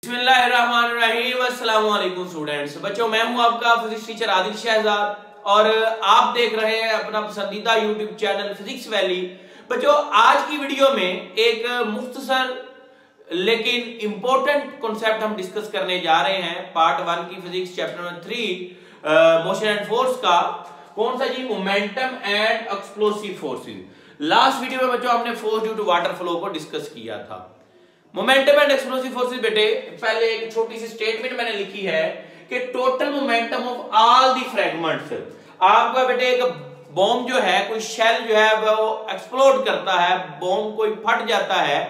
बिस्मिल्लाहिर्रहमानिर्रहीम। अस्सलाम वालेकुम स्टूडेंट्स। बच्चों, मैं हूं आपका फिजिक्स टीचर आदिल शहजाद और आप देख रहे हैं अपना पसंदीदा यूट्यूब चैनल फिजिक्स वैली। बच्चों, आज की वीडियो में एक मुख्तसर लेकिन इंपॉर्टेंट कॉन्सेप्ट हम डिस्कस करने जा रहे हैं। पार्ट 1 की physics chapter number 3 motion and force का। कौन सा जी? Momentum and explosive forces. Last video में बच्चों हमने force due to water flow को डिस्कस किया था। मोमेंटम एंड एक्सप्लोसिव फोर्सेस बेटे, पहले एक छोटी सी स्टेटमेंट मैंने लिखी है कि total momentum of all the fragments. आपका बेटे एक बॉम्ब जो है, कोई शेल जो है वो एक्सप्लोड करता है, बॉम्ब कोई फट जाता है,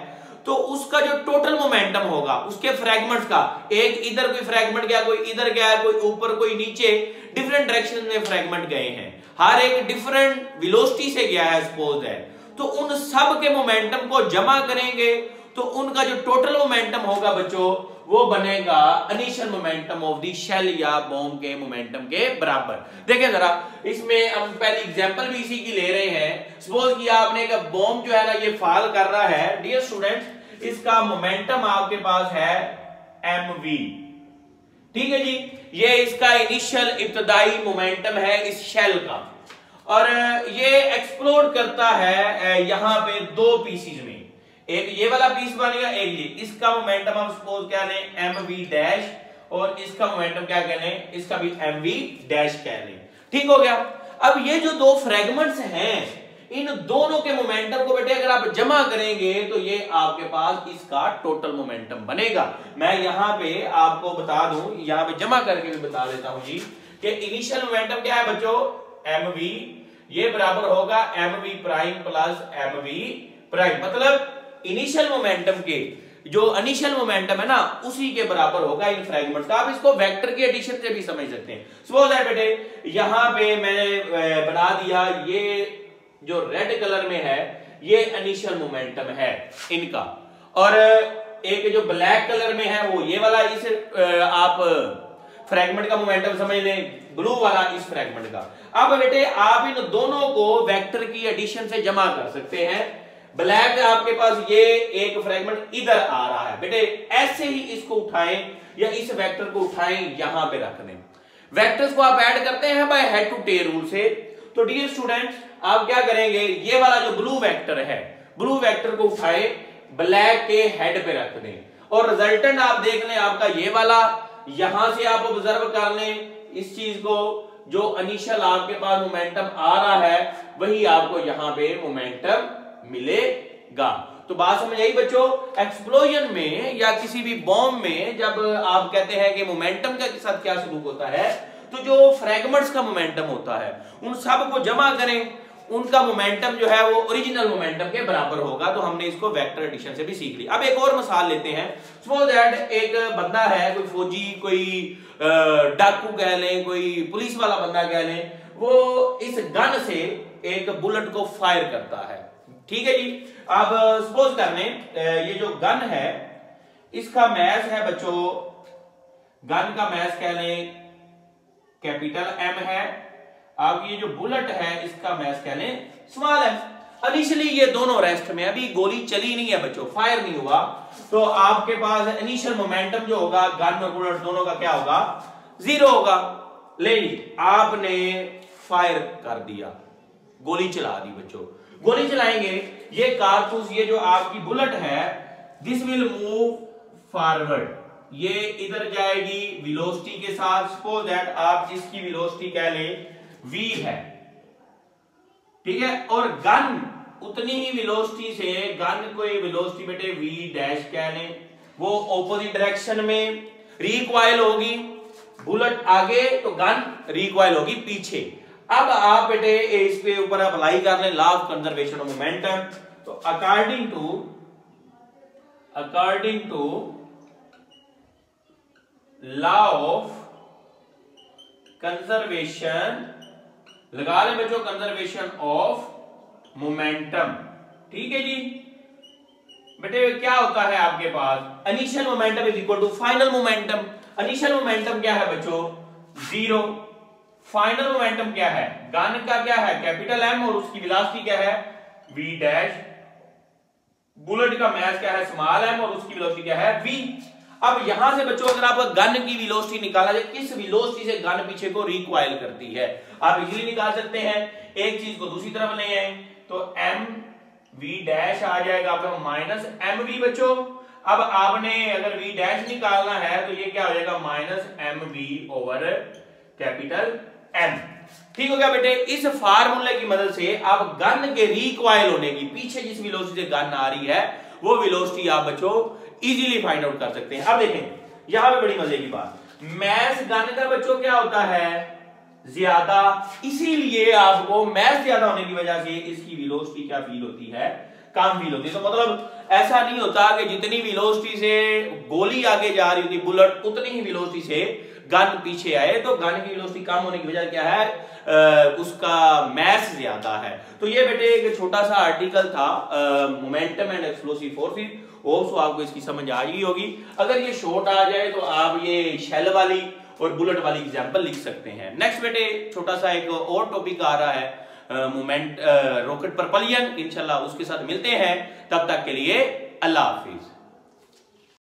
तो उसका जो टोटल मोमेंटम होगा उसके फ्रैगमेंट्स का, एक इधर कोई फ्रैगमेंट गया, कोई इधर गया, कोई ऊपर कोई नीचे, डिफरेंट डायरेक्शन में फ्रैगमेंट गए हैं, हर एक डिफरेंट वेलोसिटी से गया है सपोज है, तो उन सब के मोमेंटम को जमा करेंगे तो उनका जो टोटल मोमेंटम होगा बच्चों वो बनेगा initial momentum of the shell या बॉम्ब के मोमेंटम के बराबर। देखें जरा, इसमें हम पहली एग्जांपल भी इसी की ले रहे हैं। सपोज किया आपने एक बॉम्ब जो है ना ये फॉल कर रहा है। डियर स्टूडेंट्स, इसका मोमेंटम आपके पास है mv, ठीक है जी। ये इसका इनिशियल इब्तदाई मोमेंटम है इस शेल का, और ये एक्सप्लोड करता है यहां पे दो पीसीज में, एक ये वाला पीस बनेगा, एक ये। इसका मोमेंटम हम सपोज क्या लें mv डैश, और इसका मोमेंटम क्या कह लें, इसका भी mv डैश कह लें। ठीक हो गया। अब ये जो दो फ्रैगमेंट्स हैं, इन दोनों के मोमेंटम को बेटे अगर आप जमा करेंगे तो ये आपके पास इसका टोटल मोमेंटम बनेगा। मैं यहां पे आपको बता दूं, यहां पे जमा करके भी बता देता हूं जी कि इनिशियल मोमेंटम क्या है बच्चों, mv, ये बराबर होगा mv prime plus mv prime, मतलब इनिशियल मोमेंटम के जो इनिशियल मोमेंटम है ना उसी के बराबर होगा इन फ्रैगमेंट्स का। आप इसको वेक्टर के एडिशन से भी समझ सकते हैं। सपोज है बेटे, यहां पे मैंने बना दिया, ये जो रेड कलर में है ये इनिशियल मोमेंटम है इनका, और एक जो ब्लैक कलर में है वो ये वाला, इस आप फ्रैगमेंट का मोमेंटम समझ लें, ब्लू वाला इस फ्रैगमेंट का। अब बेटे आप इन दोनों को वेक्टर की एडिशन से जमा कर सकते हैं। ब्लैक आपके पास ये एक फ्रैगमेंट इधर आ रहा है बेटे, ऐसे ही इसको उठाएं या इस वेक्टर को उठाएं, यहां पे रख दें। वेक्टर्स को आप ऐड करते हैं by head to tail rule से। तो डियर स्टूडेंट्स, आप क्या करेंगे, ये वाला जो ब्लू वेक्टर है, ब्लू वेक्टर को उठाए ब्लैक के हेड पे रख दें, और रिजल्टेंट आप देख लें आपका ये वाला। यहां से आप ऑब्जर्व कर लें इस चीज को, जो इनिशियल आपके पास मोमेंटम आ रहा है वही आपको यहां पे मोमेंटम मिलेगा। तो बात समझ आई बच्चों। एक्सप्लोजन में या किसी भी बॉम्ब में जब आप कहते हैं कि मोमेंटम के साथ क्या सलूक होता है, तो जो फ्रैगमेंट्स का मोमेंटम होता है उन सब को जमा करें, उनका मोमेंटम जो है वो ओरिजिनल मोमेंटम के बराबर होगा। तो हमने इसको वेक्टर एडिशन से भी सीख लिया। अब एक और मिसाल लेते हैं। सपोज दैट एक बंदा है, कोई फौजी, कोई डाकू कह लें, कोई पुलिस वाला बंदा कह लें, वो इस गन से एक बुलेट को फायर करता है। ठीक है जी। अब सपोज कर लें ये जो गन है इसका मैस है बच्चों, गन का मैस कह लें कैपिटल M है। अब ये जो बुलेट है इसका मैस कह लें स्मॉल m। इनिशियली ये दोनों रेस्ट में, अभी गोली चली नहीं है बच्चों, फायर नहीं हुआ, तो आपके पास इनिशियल मोमेंटम जो होगा गन और बुलेट दोनों का क्या होगा, 0 होगा। लेकिन आपने फायर कर दिया, गोली चला दी बच्चों। गोली चलाएंगे, ये कारतूस, ये जो आपकी बुलेट है, दिस विल मूव फॉरवर्ड, ये इधर जाएगी वेलोसिटी के साथ। सपोज दैट आप इसकी वेलोसिटी कह लें v है, ठीक है, और गन उतनी ही वेलोसिटी से, गन कोई वेलोसिटी बेटे v डैश कह लें, वो ऑपोजिट डायरेक्शन में रिकॉइल होगी। बुलेट आगे तो गन रिकॉइल होगी पीछे। अब आप बेटे इसके ऊपर अप्लाई कर लें law of conservation of momentum. तो according to law of conservation, लगा लें बच्चों कंजर्वेशन ऑफ मोमेंटम। ठीक है जी। बेटे क्या होता है आपके पास, initial momentum is equal to final momentum. Initial momentum क्या है बच्चों, 0। फाइनल मोमेंटम क्या है, गन का क्या है कैपिटल M, और उसकी वेलोसिटी क्या है v डैश। बुलेट का मैस क्या है स्मॉल m, और उसकी वेलोसिटी क्या है v। अब यहां से बच्चों अगर आप गन की वेलोसिटी निकालना है, किस वेलोसिटी से गन पीछे को रिकॉइल करती है, आप इजीली निकाल सकते हैं। एक चीज को दूसरी तरफ ले आए तो एम वी डैश आ जाएगा आपका माइनस एम वी बच्चों। अब आपने अगर वी डैश निकालना है तो ये क्या हो जाएगा minus M V over capital M. ठीक हो गया बेटे। इस फार्मूले की मदद से आप गन के रिकॉइल होने की, पीछे जिस वेलोसिटी से गन आ रही है वो वेलोसिटी आप बच्चों इजीली फाइंड आउट कर सकते हैं। अब देखें यहां पे बड़ी मजे की बात, मैस गन का बच्चों क्या होता है ज्यादा, इसीलिए आपको मैस ज्यादा होने की वजह से इसकी वेलोसिटी क्या फील होती है, कम फील होती है। तो मतलब ऐसा नहीं होता कि जितनी वेलोसिटी से गोली आगे जा रही होती बुलेट, उतनी ही वेलोसिटी से गन पीछे आए, तो गन की वेलोसिटी कम होने की वजह क्या है, उसका मैस ज्यादा है। तो ये बेटे एक छोटा सा आर्टिकल था momentum and explosive forces, hopes आपको इसकी समझ आ गई होगी। अगर ये शॉर्ट आ जाए तो आप ये शेल वाली और बुलेट वाली एग्जांपल लिख सकते हैं। नेक्स्ट बेटे छोटा सा एक और टॉपिक आ रहा है मोमेंट रॉकेट प्रपल्शन, इंशाल्लाह उसके साथ मिलते हैं। तब तक के लिए अल्लाह हाफिज।